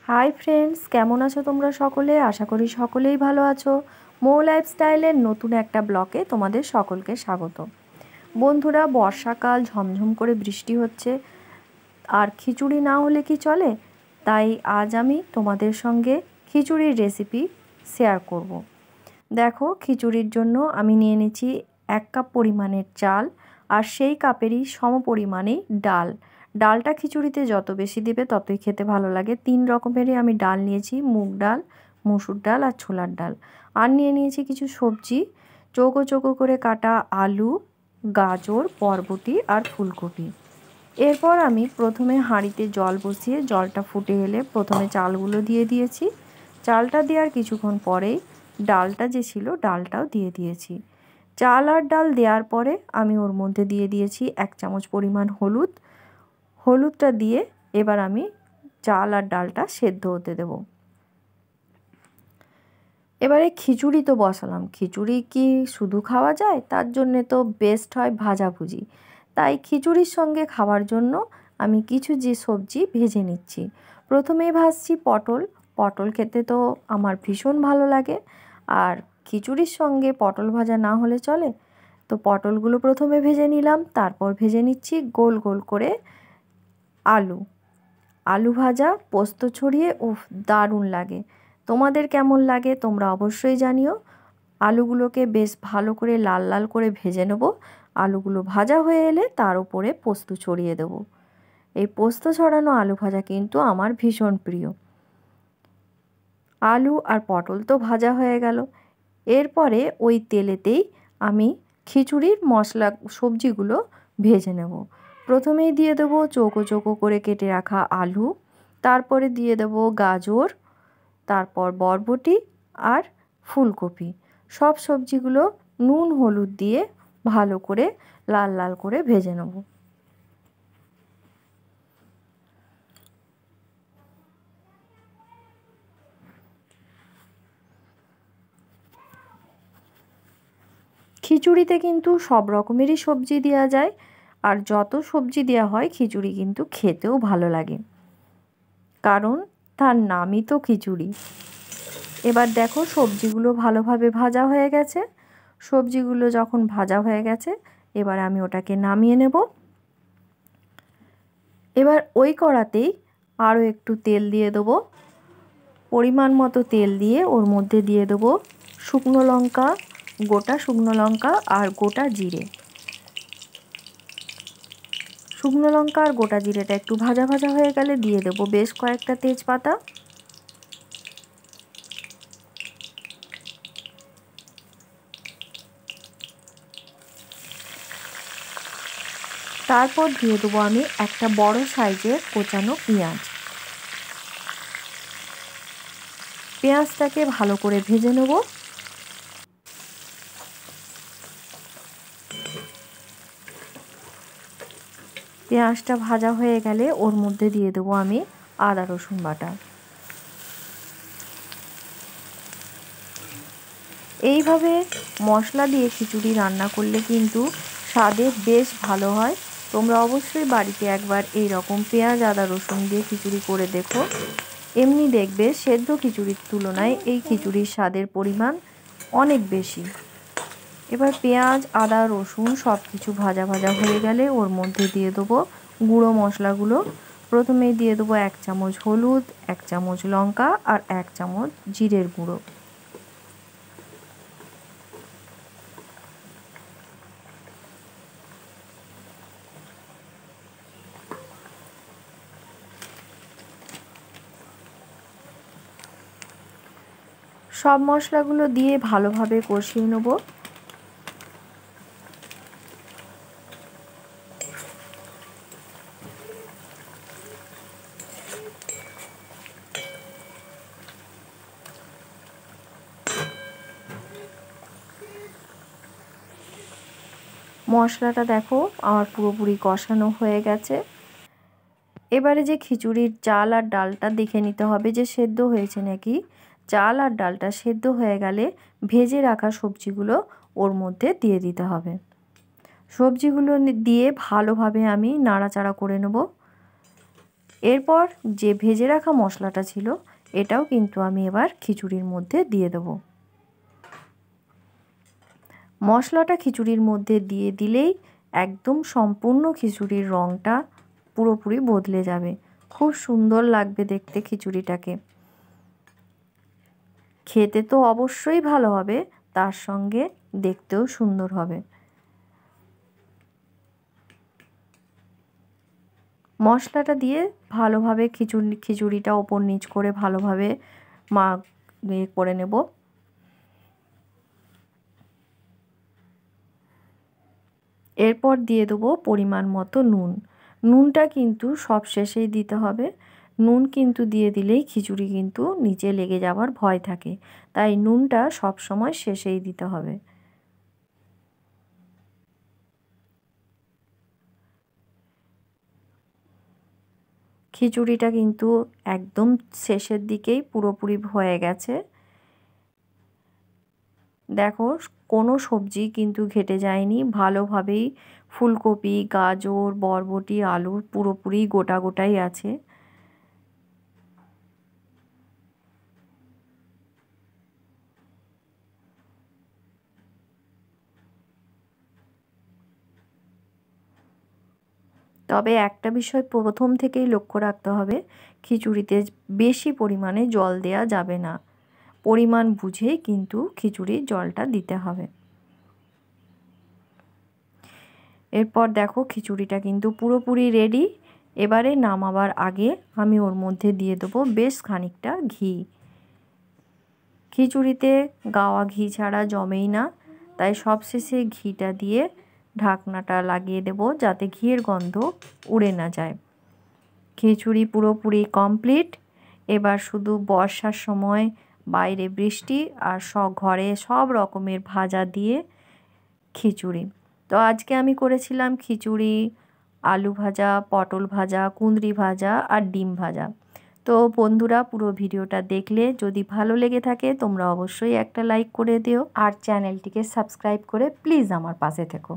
Hi friends, কেমন আছো তোমরা সকলে? আশা করি সকলেই ভালো আছো। মৌ লাইফস্টাইলের নতুন একটা ব্লগে তোমাদের সকলকে স্বাগত। বন্ধুরা, বর্ষাকাল, ঝমঝম করে বৃষ্টি হচ্ছে, আর খিচুড়ি না হলে কি চলে? তাই আজ আমি তোমাদের সঙ্গে খিচুড়ির রেসিপি শেয়ার করব। দেখো, খিচুড়ির জন্য আমি নিয়ে নিচ্ছি 1 কাপ পরিমাণের চাল, আর সেই কাপেরই সম পরিমাণেই ডাল। ডালটা খিচুড়িতে যত বেশি দেবে ততই খেতে ভালো লাগে। 3 রকমেরই আমি ডাল নিয়েছি: মুগ ডাল, মসুর ডাল আর ছোলার ডাল। আর নিয়ে নিয়েছি কিছু সবজি, চৌকো চৌকো করে কাটা আলু, গাজর, বরবটি আর ফুলকপি। এরপর আমি প্রথমে হাঁড়িতে জল বসিয়ে জলটা ফুটে এলে প্রথমে চালগুলো দিয়ে দিয়েছি। চালটা দেওয়ার কিছুক্ষণ পরেই ডালটা যে ছিল ডালটাও দিয়ে দিয়েছি। চাল আর ডাল দেওয়ার পরে আমি ওর মধ্যে দিয়ে দিয়েছি 1 চামচ পরিমাণ হলুদ। হলুদটা দিয়ে এবার আমি চাল আর ডালটা সেদ্ধ হতে দেব। এবারে খিচুড়ি তো বসালাম। খিচুড়ি কি শুধু খাওয়া যায়? তার জন্যে তো বেস্ট হয় ভাজাভুজি। তাই খিচুড়ির সঙ্গে খাওয়ার জন্য আমি কিছু যে সবজি ভেজে নিচ্ছি। প্রথমেই ভাজছি পটল। পটল খেতে তো আমার ভীষণ ভালো লাগে, আর খিচুড়ির সঙ্গে পটল ভাজা না হলে চলে? তো পটলগুলো প্রথমে ভেজে নিলাম, তারপর ভেজে নিচ্ছি গোল গোল করে আলু। আলু ভাজা পোস্ত ছড়িয়ে উফ, দারুণ লাগে। তোমাদের কেমন লাগে তোমরা অবশ্যই জানিও। আলুগুলোকে বেশ ভালো করে লাল লাল করে ভেজে নেব। আলুগুলো ভাজা হয়ে এলে তার উপরে পোস্ত ছড়িয়ে দেব। এই পোস্ত ছড়ানো আলু ভাজা কিন্তু আমার ভীষণ প্রিয়। আলু আর পটল তো ভাজা হয়ে গেল। এরপরে ওই তেলেতেই আমি খিচুড়ির মশলা সবজিগুলো ভেজে নেব। প্রথমেই দিয়ে দেবো চৌকো চৌকো করে কেটে রাখা আলু, তারপরে দিয়ে দেবো গাজর, তারপর বরবটি আর ফুলকপি। সব সবজিগুলো নুন হলুদ দিয়ে ভালো করে লাল লাল করে ভেজে নেব। খিচুড়িতে কিন্তু সব রকমেরই সবজি দেওয়া যায়, আর যত সবজি দেওয়া হয় খিচুড়ি কিন্তু খেতেও ভালো লাগে, কারণ তার নামই তো খিচুড়ি। এবার দেখো, সবজিগুলো ভালোভাবে ভাজা হয়ে গেছে। সবজিগুলো যখন ভাজা হয়ে গেছে, এবার আমি ওটাকে নামিয়ে নেব। এবার ওই কড়াতেই আরও একটু তেল দিয়ে দেবো। পরিমাণ মতো তেল দিয়ে ওর মধ্যে দিয়ে দেবো শুকনো লঙ্কা, গোটা শুকনো লঙ্কা আর গোটা জিরে। শুকনো লঙ্কা আর গোটা জিরেটা একটু ভাজা ভাজা হয়ে গেলে দিয়ে দেবো বেশ কয়েকটা তেজপাতা। তারপর দিয়ে দেবো আমি একটা বড় সাইজের কোচানো পেঁয়াজ। পেঁয়াজটাকে ভালো করে ভেজে নেব। পেঁয়াজটা ভাজা হয়ে গেলে ওর মধ্যে দিয়ে দেবো আমি আদা রসুন বাটা। এইভাবে মশলা দিয়ে খিচুড়ি রান্না করলে কিন্তু স্বাদে বেশ ভালো হয়। তোমরা অবশ্যই বাড়িতে একবার এই রকম পেঁয়াজ আদা রসুন দিয়ে খিচুড়ি করে দেখো। এমনি দেখবে সেদ্ধ খিচুড়ির তুলনায় এই খিচুড়ির স্বাদের পরিমাণ অনেক বেশি। এবার পেঁয়াজ আদা রসুন সব কিছু ভাজা ভাজা হয়ে গেলে ওর মধ্যে দিয়ে দেবো গুঁড়ো মশলাগুলো। প্রথমেই দিয়ে দেবো 1 চামচ হলুদ, 1 চামচ লঙ্কা আর 1 চামচ জিরের গুঁড়ো। সব মশলাগুলো দিয়ে ভালোভাবে কষিয়ে নেব। মশলাটা দেখো আমার পুরোপুরি কষানো হয়ে গেছে। এবারে যে খিচুড়ির চাল আর ডালটা দেখে নিতে হবে যে সেদ্ধ হয়েছে নাকি। চাল আর ডালটা সেদ্ধ হয়ে গেলে ভেজে রাখা সবজিগুলো ওর মধ্যে দিয়ে দিতে হবে। সবজিগুলো দিয়ে ভালোভাবে আমি নাড়াচাড়া করে নেব। এরপর যে ভেজে রাখা মশলাটা ছিল এটাও কিন্তু আমি এবার খিচুড়ির মধ্যে দিয়ে দেব। মশলাটা খিচুড়ির মধ্যে দিয়ে দিলেই একদম সম্পূর্ণ খিচুড়ির রঙটা পুরোপুরি বদলে যাবে। খুব সুন্দর লাগবে দেখতে খিচুড়িটাকে। খেতে তো অবশ্যই ভালো হবে, তার সঙ্গে দেখতেও সুন্দর হবে। মশলাটা দিয়ে ভালোভাবে খিচুড়িটা ওপর নিচ করে ভালোভাবে করে নেব। এরপর দিয়ে দেবো পরিমাণ মতো নুন। নুনটা কিন্তু সব শেষেই দিতে হবে। নুন কিন্তু দিয়ে দিলেই খিচুড়ি কিন্তু নিচে লেগে যাওয়ার ভয় থাকে, তাই নুনটা সব সময় শেষেই দিতে হবে। খিচুড়িটা কিন্তু একদম শেষের দিকেই পুরোপুরি হয়ে গেছে। দেখো কোনো সবজি কিন্তু ঘেটে যায়নি, ভালোভাবেই ফুলকপি, গাজর, বরবটি, আলু পুরোপুরি গোটা গোটাই আছে। তবে একটা বিষয় প্রথম থেকেই লক্ষ্য রাখতে হবে, খিচুড়িতে বেশি পরিমাণে জল দেয়া যাবে না। পরিমাণ বুঝেই কিন্তু খিচুড়ির জলটা দিতে হবে। এরপর দেখো খিচুড়িটা কিন্তু পুরোপুরি রেডি। এবারে নামাবার আগে আমি ওর মধ্যে দিয়ে দেবো বেশ খানিকটা ঘি। খিচুড়িতে গাওয়া ঘি ছাড়া জমেই না, তাই সবশেষে ঘিটা দিয়ে ঢাকনাটা লাগিয়ে দেব যাতে ঘিয়ের গন্ধ উড়ে না যায়। খিচুড়ি পুরোপুরি কমপ্লিট। এবার শুধু বর্ষার সময় বাইরে বৃষ্টি আর ঘরে সব রকমের ভাজা দিয়ে খিচুড়ি। তো আজকে আমি করেছিলাম খিচুড়ি, আলু ভাজা, পটল ভাজা, কুঁদরি ভাজা আর ডিম ভাজা। তো বন্ধুরা পুরো ভিডিওটা দেখলে যদি ভালো লেগে থাকে তোমরা অবশ্যই একটা লাইক করে দিও আর চ্যানেলটিকে সাবস্ক্রাইব করে প্লিজ আমার পাশে থেকো।